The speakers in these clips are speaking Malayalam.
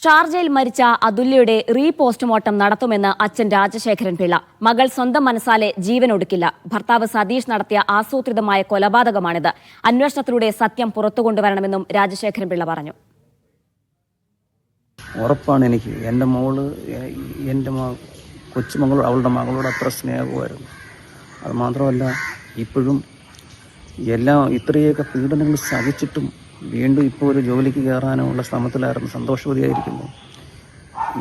ഷാർജയിൽ മരിച്ച അതുല്യയുടെ പോസ്റ്റ്മോർട്ടം നടത്തുമെന്ന് അച്ഛൻ രാജശേഖരൻ പിള്ള. മകൾ സ്വന്തം മനസ്സാലെ ജീവനൊടുക്കില്ല. ഭർത്താവ് സതീഷ് നടത്തിയ ആസൂത്രിതമായ കൊലപാതകമാണിത്. അന്വേഷണത്തിലൂടെ സത്യം പുറത്തുകൊണ്ടുവരണമെന്നും രാജശേഖരൻ പിള്ള പറഞ്ഞു. ഉറപ്പാണ് എനിക്ക്. എൻ്റെ മോള് എൻ്റെ കൊച്ചുമകളോട് അവളുടെ മകളോട് അത്ര സ്നേഹമായിരുന്നു. അത് മാത്രമല്ല ഇപ്പോഴും ഇത്രയൊക്കെ പീഡനങ്ങൾ സഹിച്ചിട്ടും വീണ്ടും ഇപ്പോൾ ഒരു ജോലിക്ക് കയറാനുള്ള ശ്രമത്തിലായിരുന്നു. സന്തോഷവതിയായിരിക്കുന്നു.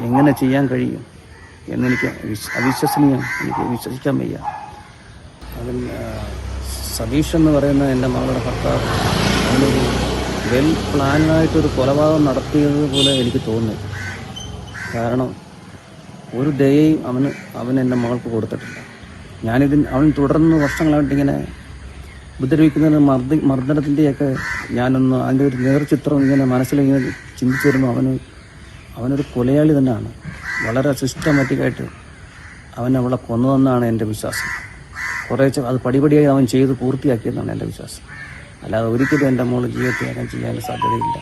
എങ്ങനെ ചെയ്യാൻ കഴിയും എന്നെനിക്ക് അവിശ്വസനീയം. എനിക്ക് വിശ്വസിക്കാൻ വയ്യ. അതിൽ സതീഷ് എന്ന് പറയുന്ന എൻ്റെ മകളുടെ ഭർത്താവ് അവനൊരു വെൽ പ്ലാനായിട്ടൊരു കൊലപാതകം നടത്തിയത് പോലെ എനിക്ക് തോന്നുന്നു. കാരണം ഒരു ദയയും അവൻ എൻ്റെ മകൾക്ക് കൊടുത്തിട്ടില്ല. അവൻ തുടർന്ന് വർഷങ്ങളായിട്ടിങ്ങനെ ഉപദ്രവിക്കുന്നതിന് മർദ്ദനത്തിൻ്റെയൊക്കെ ഞാനൊന്ന് അതിൻ്റെ ഒരു നേർചിത്രം ഇങ്ങനെ മനസ്സിലിങ്ങനെ ചിന്തിച്ചു വരുമ്പോൾ അവനൊരു കൊലയാളി തന്നെയാണ്. വളരെ സിസ്റ്റമാറ്റിക്കായിട്ട് അവളെ കൊന്നതെന്നാണ് എൻ്റെ വിശ്വാസം. കുറേശ്ശെ അത് പടിപടിയായി അവൻ ചെയ്ത് പൂർത്തിയാക്കിയെന്നാണ് എൻ്റെ വിശ്വാസം. അല്ലാതെ ഒരിക്കലും എൻ്റെ മോൾ ജീവിതത്തിൽ അങ്ങനെ ചെയ്യാൻ സാധ്യതയില്ല.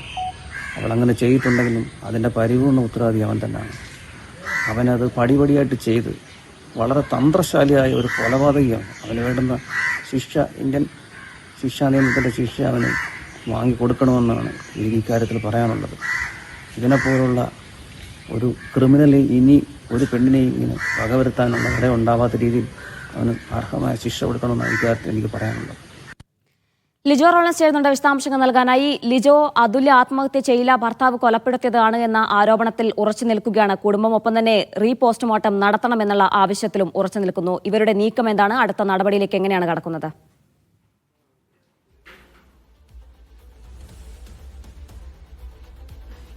അവളങ്ങനെ ചെയ്തിട്ടുണ്ടെങ്കിലും അതിൻ്റെ പരിപൂർണ്ണ ഉത്തരവാദി അവൻ തന്നെയാണ്. അവനത് പടിപടിയായിട്ട് ചെയ്ത് വളരെ തന്ത്രശാലിയായ ഒരു കൊലപാതകയാണ്. അവന് വേണ്ടുന്ന ശിക്ഷ, ഇന്ത്യൻ ശിക്ഷാ നിയമത്തിൻ്റെ ശിക്ഷ അവന് വാങ്ങിക്കൊടുക്കണമെന്നാണ് എനിക്ക് ഇക്കാര്യത്തിൽ പറയാനുള്ളത്. ഇതിനെപ്പോലുള്ള ഒരു ക്രിമിനൽ ഇനി ഒരു പെണ്ണിനെയും ഇങ്ങനെ വകവരുത്താനുള്ള ഇട ഉണ്ടാവാത്ത രീതിയിൽ അവന് അർഹമായ ശിക്ഷ കൊടുക്കണമെന്നാണ് ഇക്കാര്യത്തിൽ എനിക്ക് പറയാനുള്ളത്. ലിജോ റോളൻസ് ചേരുന്നുണ്ട് വിശദാംശങ്ങൾ നൽകാനായി. ലിജോ, അതുല്യ ആത്മഹത്യ ചെയ്യില്ല, ഭർത്താവ് കൊലപ്പെടുത്തിയതാണ് എന്ന ആരോപണത്തിൽ ഉറച്ചു നിൽക്കുകയാണ് കുടുംബം. ഒപ്പം തന്നെ പോസ്റ്റ്മോർട്ടം നടത്തണമെന്നുള്ള ആവശ്യത്തിലും ഉറച്ചു നിൽക്കുന്നു. ഇവരുടെ നീക്കം എന്താണ്? അടുത്ത നടപടിയിലേക്ക് എങ്ങനെയാണ് കടക്കുന്നത്?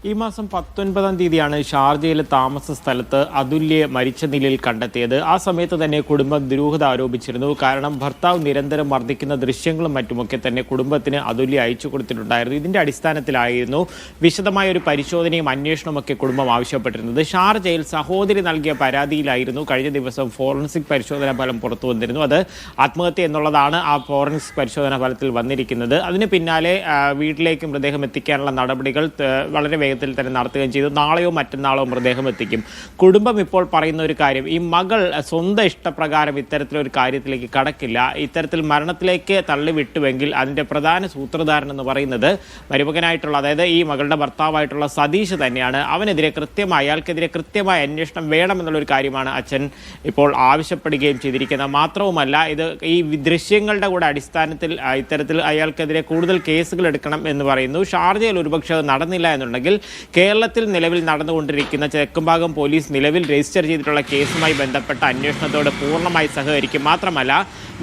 ഈ മാസം 19-ാം തീയതിയാണ് ഷാർജയിലെ താമസ സ്ഥലത്ത് അതുല്യെ മരിച്ച നിലയിൽ കണ്ടെത്തിയത്. ആ സമയത്ത് തന്നെ കുടുംബം ദുരൂഹത ആരോപിച്ചിരുന്നു. കാരണം ഭർത്താവ് നിരന്തരം മർദ്ദിക്കുന്ന ദൃശ്യങ്ങളും മറ്റുമൊക്കെ തന്നെ കുടുംബത്തിന് അതുല്യ അയച്ചു കൊടുത്തിട്ടുണ്ടായിരുന്നു. ഇതിന്റെ അടിസ്ഥാനത്തിലായിരുന്നു വിശദമായ ഒരു പരിശോധനയും അന്വേഷണമൊക്കെ കുടുംബം ആവശ്യപ്പെട്ടിരുന്നത്. ഷാർജയിൽ സഹോദരി നൽകിയ പരാതിയിലായിരുന്നു കഴിഞ്ഞ ദിവസം ഫോറൻസിക് പരിശോധനാ ഫലം പുറത്തു വന്നിരുന്നു. അത് ആത്മഹത്യ എന്നുള്ളതാണ് ആ ഫോറൻസിക് പരിശോധനാ ഫലത്തിൽ വന്നിരിക്കുന്നത്. അതിന് പിന്നാലെ വീട്ടിലേക്ക് മൃതദേഹം എത്തിക്കാനുള്ള നടപടികൾ വളരെ ത്തിൽ തന്നെ നടത്തുകയും ചെയ്തു. നാളെയോ മറ്റന്നാളോ മൃതദേഹം എത്തിക്കും. കുടുംബം ഇപ്പോൾ പറയുന്ന ഒരു കാര്യം, ഈ മകൾ സ്വന്തം ഇഷ്ടപ്രകാരം ഇത്തരത്തിലൊരു കാര്യത്തിലേക്ക് കടക്കില്ല. ഇത്തരത്തിൽ മരണത്തിലേക്ക് തള്ളിവിട്ടുവെങ്കിൽ അതിൻ്റെ പ്രധാന സൂത്രധാരൻ എന്ന് പറയുന്നത് മരുമകനായിട്ടുള്ള, അതായത് ഈ മകളുടെ ഭർത്താവായിട്ടുള്ള സതീഷ് തന്നെയാണ്. അയാൾക്കെതിരെ കൃത്യമായ അന്വേഷണം വേണമെന്നുള്ളൊരു കാര്യമാണ് അച്ഛൻ ഇപ്പോൾ ആവശ്യപ്പെടുകയും ചെയ്തിരിക്കുന്നത്. മാത്രവുമല്ല, ഇത് ഈ ദൃശ്യങ്ങളുടെ കൂടെ അടിസ്ഥാനത്തിൽ ഇത്തരത്തിൽ അയാൾക്കെതിരെ കൂടുതൽ കേസുകൾ എടുക്കണം എന്ന് പറയുന്നു. ഷാർജയിൽ ഒരുപക്ഷെ അത് നടന്നില്ല എന്നുണ്ടെങ്കിൽ കേരളത്തിൽ നിലവിൽ നടന്നുകൊണ്ടിരിക്കുന്ന തെക്കുംഭാഗം പോലീസ് നിലവിൽ രജിസ്റ്റർ ചെയ്തിട്ടുള്ള കേസുമായി ബന്ധപ്പെട്ട അന്വേഷണത്തോട് പൂർണ്ണമായി സഹകരിക്കും. മാത്രമല്ല,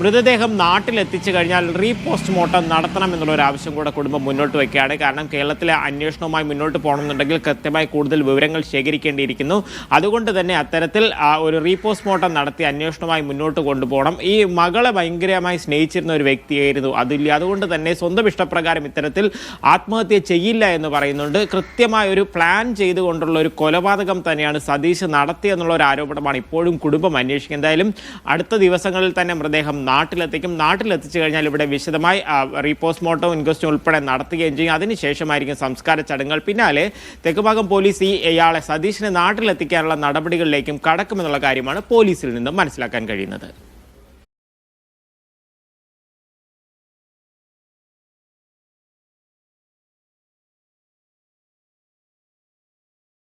മൃതദേഹം നാട്ടിലെത്തിച്ചു കഴിഞ്ഞാൽ പോസ്റ്റ്മോർട്ടം നടത്തണം എന്നുള്ളൊരു ആവശ്യം കൂടെ കുടുംബം മുന്നോട്ട് വയ്ക്കുകയാണ്. കാരണം കേരളത്തിലെ അന്വേഷണവുമായി മുന്നോട്ട് പോകണമെന്നുണ്ടെങ്കിൽ കൃത്യമായി കൂടുതൽ വിവരങ്ങൾ ശേഖരിക്കേണ്ടിയിരിക്കുന്നു. അതുകൊണ്ട് തന്നെ അത്തരത്തിൽ ഒരു പോസ്റ്റ്മോർട്ടം നടത്തി അന്വേഷണവുമായി മുന്നോട്ട് കൊണ്ടുപോകണം. ഈ മകളെ ഭയങ്കരമായി സ്നേഹിച്ചിരുന്ന ഒരു വ്യക്തിയായിരുന്നു അതുല്യ. അതുകൊണ്ട് തന്നെ സ്വന്തം ഇഷ്ടപ്രകാരം ഇത്തരത്തിൽ ആത്മഹത്യ ചെയ്യില്ല എന്ന് പറയുന്നുണ്ട്. കൃത്യമായ ഒരു പ്ലാൻ ചെയ്തുകൊണ്ടുള്ള ഒരു കൊലപാതകം തന്നെയാണ് സതീഷ് നടത്തിയെന്നുള്ള ഒരു ആരോപണമാണ് ഇപ്പോഴും കുടുംബം അന്വേഷിക്കുന്നത്. എന്തായാലും അടുത്ത ദിവസങ്ങളിൽ തന്നെ മൃതദേഹം നാട്ടിലെത്തിച്ചു കഴിഞ്ഞാൽ ഇവിടെ വിശദമായി പോസ്റ്റ്മോർട്ടം ഇൻക്വസ്റ്റും ഉൾപ്പെടെ നടത്തുകയും ചെയ്യും. അതിനുശേഷമായിരിക്കും സംസ്കാര ചടങ്ങുകൾ. പിന്നാലെ തെക്കുഭാഗം പോലീസ് ഇയാളെ സതീഷിനെ നാട്ടിലെത്തിക്കാനുള്ള നടപടികളിലേക്കും കടക്കുമെന്നുള്ള കാര്യമാണ് പോലീസിൽ നിന്നും മനസ്സിലാക്കാൻ കഴിയുന്നത്.